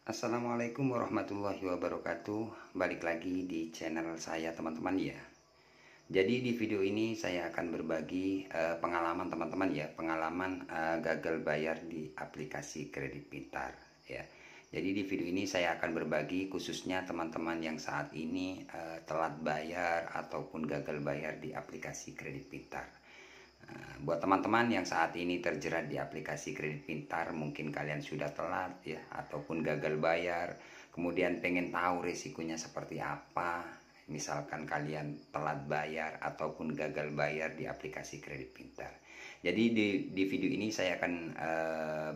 Assalamualaikum warahmatullahi wabarakatuh. Balik lagi di channel saya teman-teman ya. Jadi di video ini saya akan berbagi pengalaman teman-teman ya. Pengalaman gagal bayar di aplikasi kredit pintar ya. Jadi di video ini saya akan berbagi khususnya teman-teman yang saat ini telat bayar ataupun gagal bayar di aplikasi kredit pintar. Buat teman-teman yang saat ini terjerat di aplikasi kredit pintar, mungkin kalian sudah telat ya ataupun gagal bayar, kemudian pengen tahu resikonya seperti apa. Misalkan kalian telat bayar ataupun gagal bayar di aplikasi kredit pintar. Jadi di video ini saya akan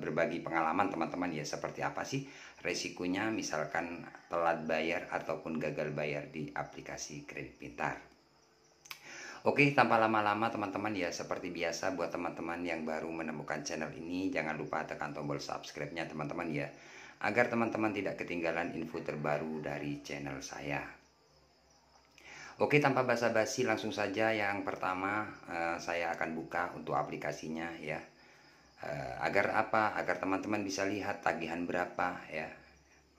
berbagi pengalaman teman-teman ya, seperti apa sih resikonya misalkan telat bayar ataupun gagal bayar di aplikasi kredit pintar. Oke, tanpa lama-lama teman-teman ya, seperti biasa buat teman-teman yang baru menemukan channel ini, jangan lupa tekan tombol subscribe-nya teman-teman ya, agar teman-teman tidak ketinggalan info terbaru dari channel saya. Oke, tanpa basa-basi langsung saja yang pertama saya akan buka untuk aplikasinya ya. Agar apa? Agar teman-teman bisa lihat tagihan berapa ya.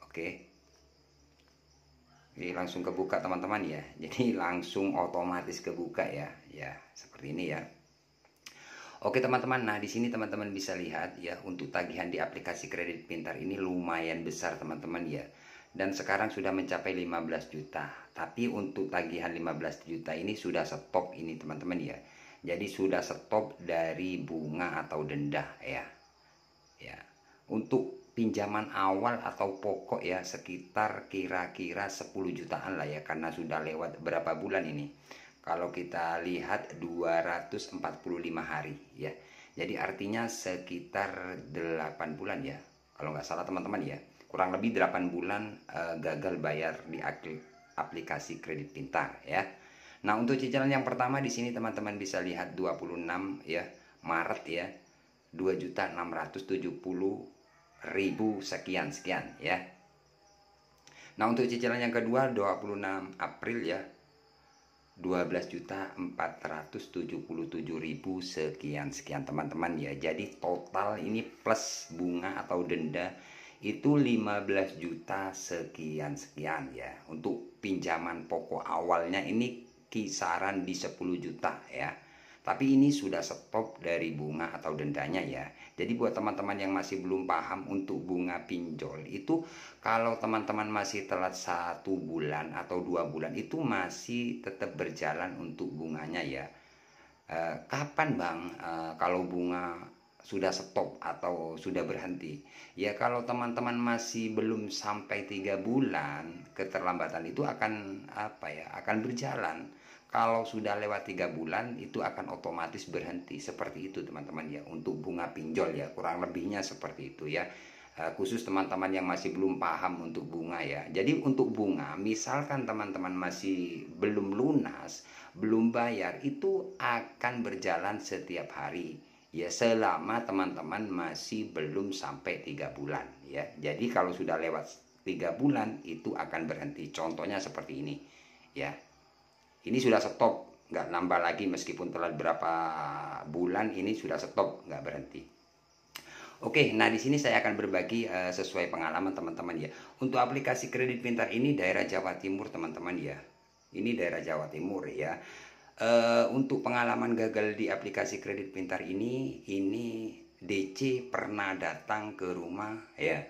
Oke. Jadi langsung kebuka teman-teman ya. Jadi langsung otomatis kebuka ya. Ya, seperti ini ya. Oke teman-teman, nah di sini teman-teman bisa lihat ya, untuk tagihan di aplikasi kredit pintar ini lumayan besar teman-teman ya. Dan sekarang sudah mencapai 15 juta. Tapi untuk tagihan 15 juta ini sudah stop ini teman-teman ya. Jadi sudah stop dari bunga atau denda ya. Ya. Untuk pinjaman awal atau pokok ya sekitar kira-kira 10 jutaan lah ya, karena sudah lewat berapa bulan ini. Kalau kita lihat 245 hari ya. Jadi artinya sekitar 8 bulan ya. Kalau nggak salah teman-teman ya. Kurang lebih 8 bulan gagal bayar di aplikasi kredit pintar ya. Nah, untuk cicilan yang pertama di sini teman-teman bisa lihat 26 ya, Maret ya. 2.670.000 sekian ya. Nah, untuk cicilan yang kedua 26 April ya, 12.477.000 sekian teman-teman ya. Jadi total ini plus bunga atau denda itu 15 juta sekian ya. Untuk pinjaman pokok awalnya ini kisaran di 10 juta ya. Tapi ini sudah stop dari bunga atau dendanya ya. Jadi buat teman-teman yang masih belum paham untuk bunga pinjol itu, kalau teman-teman masih telat 1 bulan atau 2 bulan itu masih tetap berjalan untuk bunganya ya. Kapan bang kalau bunga sudah stop atau sudah berhenti? Ya kalau teman-teman masih belum sampai 3 bulan, keterlambatan itu akan akan berjalan. Kalau sudah lewat 3 bulan itu akan otomatis berhenti, seperti itu teman-teman ya, untuk bunga pinjol ya, kurang lebihnya seperti itu ya. Khusus teman-teman yang masih belum paham untuk bunga ya. Jadi untuk bunga, misalkan teman-teman masih belum lunas, belum bayar, itu akan berjalan setiap hari ya, selama teman-teman masih belum sampai 3 bulan ya. Jadi kalau sudah lewat 3 bulan itu akan berhenti. Contohnya seperti ini ya. Ini sudah stop, nggak nambah lagi meskipun telat berapa bulan, ini sudah stop, nggak berhenti. Oke, nah di sini saya akan berbagi sesuai pengalaman teman-teman ya. Untuk aplikasi kredit pintar ini daerah Jawa Timur teman-teman ya. Ini daerah Jawa Timur ya. Untuk pengalaman gagal di aplikasi kredit pintar ini DC pernah datang ke rumah ya.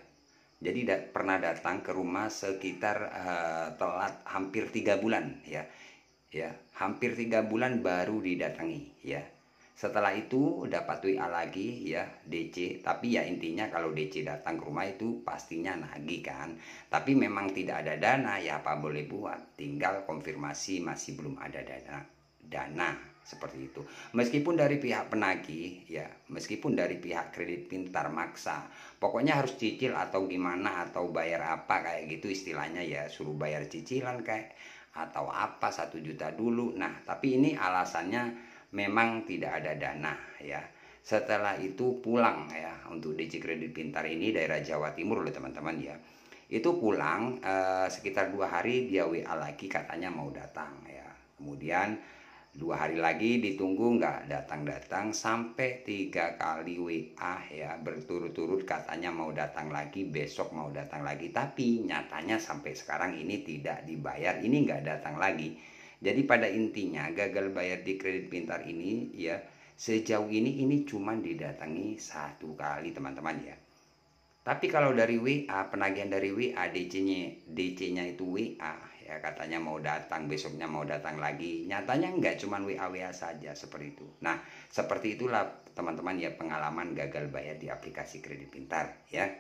Jadi pernah datang ke rumah sekitar telat hampir 3 bulan ya. Ya, hampir 3 bulan baru didatangi ya. Setelah itu dapat WA lagi ya, DC. Tapi ya intinya kalau DC datang ke rumah itu pastinya nagih kan. Tapi memang tidak ada dana ya, apa boleh buat. Tinggal konfirmasi masih belum ada dana seperti itu. Meskipun dari pihak penagih ya, meskipun dari pihak kredit pintar maksa, pokoknya harus cicil atau gimana, atau bayar apa kayak gitu istilahnya ya, suruh bayar cicilan kayak atau apa 1 juta dulu. Nah, tapi ini alasannya memang tidak ada dana ya. Setelah itu pulang ya, untuk DC kredit pintar ini daerah Jawa Timur loh teman-teman ya. Itu pulang sekitar 2 hari dia WA lagi katanya mau datang ya. Kemudian 2 hari lagi ditunggu nggak datang-datang, sampai 3 kali WA ya berturut-turut katanya mau datang lagi, besok mau datang lagi, tapi nyatanya sampai sekarang ini tidak dibayar, ini nggak datang lagi. Jadi pada intinya gagal bayar di Kredit Pintar ini ya, sejauh ini cuma didatangi 1 kali teman-teman ya. Tapi kalau dari WA, penagihan dari WA, DC-nya itu WA ya, katanya mau datang, besoknya mau datang lagi. Nyatanya enggak, cuman WA saja seperti itu. Nah, seperti itulah teman-teman ya pengalaman gagal bayar di aplikasi Kredit Pintar ya.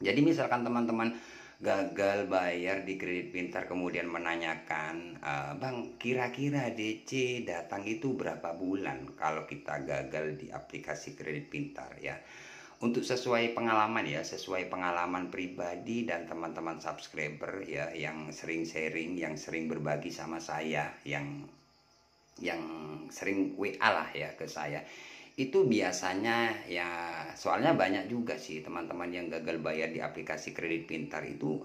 Jadi misalkan teman-teman gagal bayar di Kredit Pintar kemudian menanyakan, Bang, kira-kira DC datang itu berapa bulan kalau kita gagal di aplikasi Kredit Pintar ya. Untuk sesuai pengalaman ya, sesuai pengalaman pribadi dan teman-teman subscriber ya yang sering sharing, yang sering berbagi sama saya, yang sering WA lah ya ke saya. Itu biasanya ya, soalnya banyak juga sih teman-teman yang gagal bayar di aplikasi Kredit Pintar itu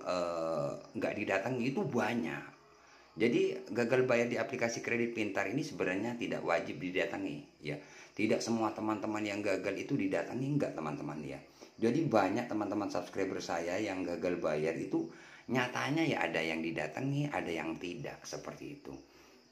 nggak didatangi itu banyak. Jadi gagal bayar di aplikasi Kredit Pintar ini sebenarnya tidak wajib didatangi ya. Tidak semua teman-teman yang gagal itu didatangi, enggak teman-teman ya. Jadi banyak teman-teman subscriber saya yang gagal bayar itu nyatanya ya ada yang didatangi, ada yang tidak, seperti itu.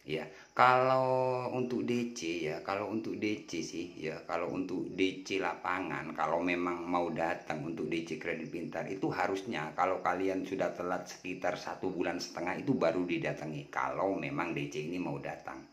Ya, kalau untuk DC ya, kalau untuk DC sih ya, kalau untuk DC lapangan, kalau memang mau datang untuk DC Kredit Pintar itu harusnya kalau kalian sudah telat sekitar 1,5 bulan itu baru didatangi. Kalau memang DC ini mau datang,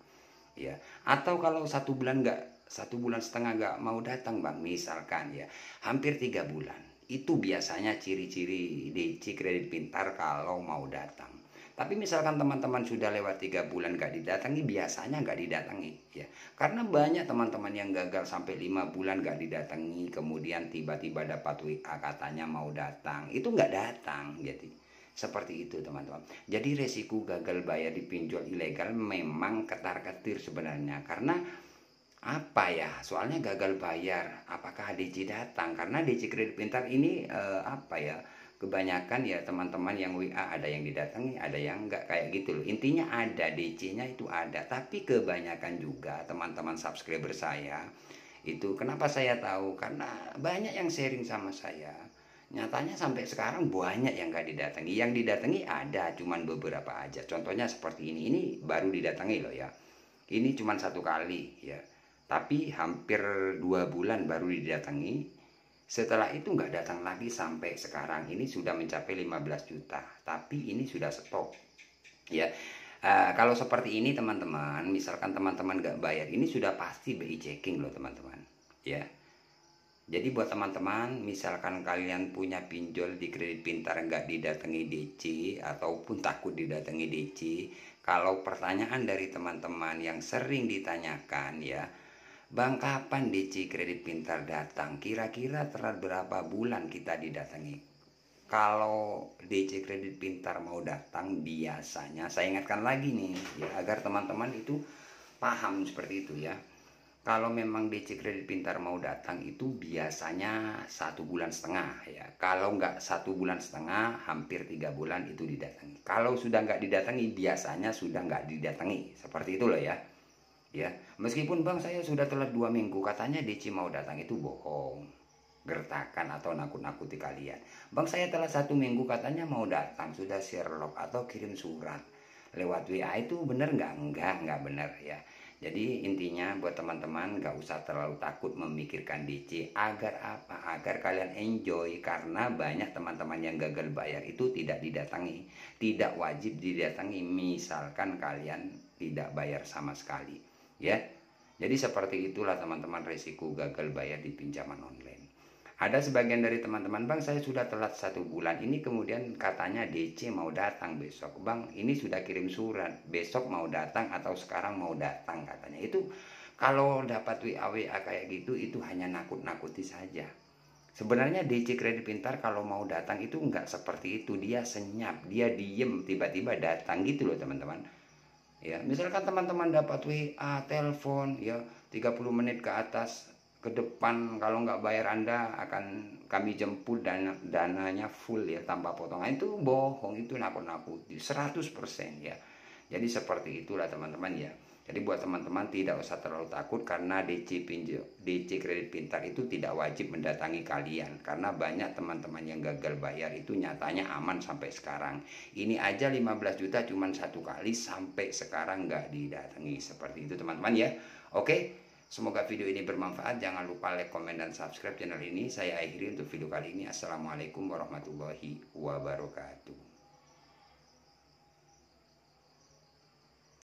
ya. Atau kalau 1 bulan nggak, 1,5 bulan nggak mau datang bang, misalkan ya, hampir 3 bulan. Itu biasanya ciri-ciri DC Kredit Pintar kalau mau datang. Tapi misalkan teman-teman sudah lewat 3 bulan gak didatangi, biasanya gak didatangi ya. Karena banyak teman-teman yang gagal sampai 5 bulan gak didatangi, kemudian tiba-tiba dapat WA katanya mau datang, itu gak datang. Jadi seperti itu teman-teman. Jadi resiko gagal bayar di pinjol ilegal memang ketar-ketir sebenarnya. Karena apa ya, soalnya gagal bayar, apakah DC datang? Karena DC Kredit Pintar ini apa ya, kebanyakan ya teman-teman yang WA ada yang didatangi, ada yang enggak, kayak gitu loh. Intinya ada DC-nya itu ada, tapi kebanyakan juga teman-teman subscriber saya itu, kenapa saya tahu? Karena banyak yang sharing sama saya. Nyatanya sampai sekarang banyak yang enggak didatangi. Yang didatangi ada, cuman beberapa aja. Contohnya seperti ini baru didatangi loh ya. Ini cuman 1 kali ya. Tapi hampir 2 bulan baru didatangi. Setelah itu nggak datang lagi sampai sekarang, ini sudah mencapai 15 juta, tapi ini sudah stop ya. Kalau seperti ini teman-teman, misalkan teman-teman nggak bayar, ini sudah pasti BI checking loh teman-teman ya. Jadi buat teman-teman, misalkan kalian punya pinjol di Kredit Pintar nggak didatangi DC ataupun takut didatangi DC, kalau pertanyaan dari teman-teman yang sering ditanyakan ya, Bang, kapan DC Kredit Pintar datang? Kira-kira telat berapa bulan kita didatangi? Kalau DC Kredit Pintar mau datang, biasanya saya ingatkan lagi nih ya, agar teman-teman itu paham seperti itu ya. Kalau memang DC Kredit Pintar mau datang itu biasanya 1,5 bulan ya. Kalau nggak 1,5 bulan, hampir 3 bulan itu didatangi. Kalau sudah nggak didatangi, biasanya sudah nggak didatangi. Seperti itu loh ya. Ya, meskipun bang saya sudah telat 2 minggu, katanya DC mau datang, itu bohong, gertakan atau nakut-nakuti kalian. Bang saya telat 1 minggu, katanya mau datang, sudah share log atau kirim surat lewat WA, itu bener nggak? Nggak bener ya. Jadi intinya buat teman-teman nggak usah terlalu takut memikirkan DC. Agar apa? Agar kalian enjoy. Karena banyak teman-teman yang gagal bayar itu tidak didatangi, tidak wajib didatangi misalkan kalian tidak bayar sama sekali ya. Jadi seperti itulah teman-teman resiko gagal bayar di pinjaman online. Ada sebagian dari teman-teman, bang saya sudah telat 1 bulan ini, kemudian katanya DC mau datang besok. Bang ini sudah kirim surat, besok mau datang atau sekarang mau datang katanya. Itu kalau dapat WA kayak gitu, itu hanya nakut-nakuti saja. Sebenarnya DC Kredit Pintar kalau mau datang itu nggak seperti itu. Dia senyap, dia diem, tiba-tiba datang gitu loh teman-teman ya. Misalkan teman-teman dapat WA, telepon ya 30 menit ke atas ke depan, kalau nggak bayar Anda akan kami jemput, dananya full ya tanpa potongan, itu bohong, itu nakut-nakuti 100% ya. Jadi seperti itulah teman-teman ya. Jadi buat teman-teman tidak usah terlalu takut, karena DC kredit pintar itu tidak wajib mendatangi kalian, karena banyak teman-teman yang gagal bayar itu nyatanya aman sampai sekarang. Ini aja 15 juta cuman satu kali, sampai sekarang nggak didatangi. Seperti itu teman-teman ya. Oke, semoga video ini bermanfaat. Jangan lupa like, komen, dan subscribe channel ini. Saya akhiri untuk video kali ini. Assalamualaikum warahmatullahi wabarakatuh.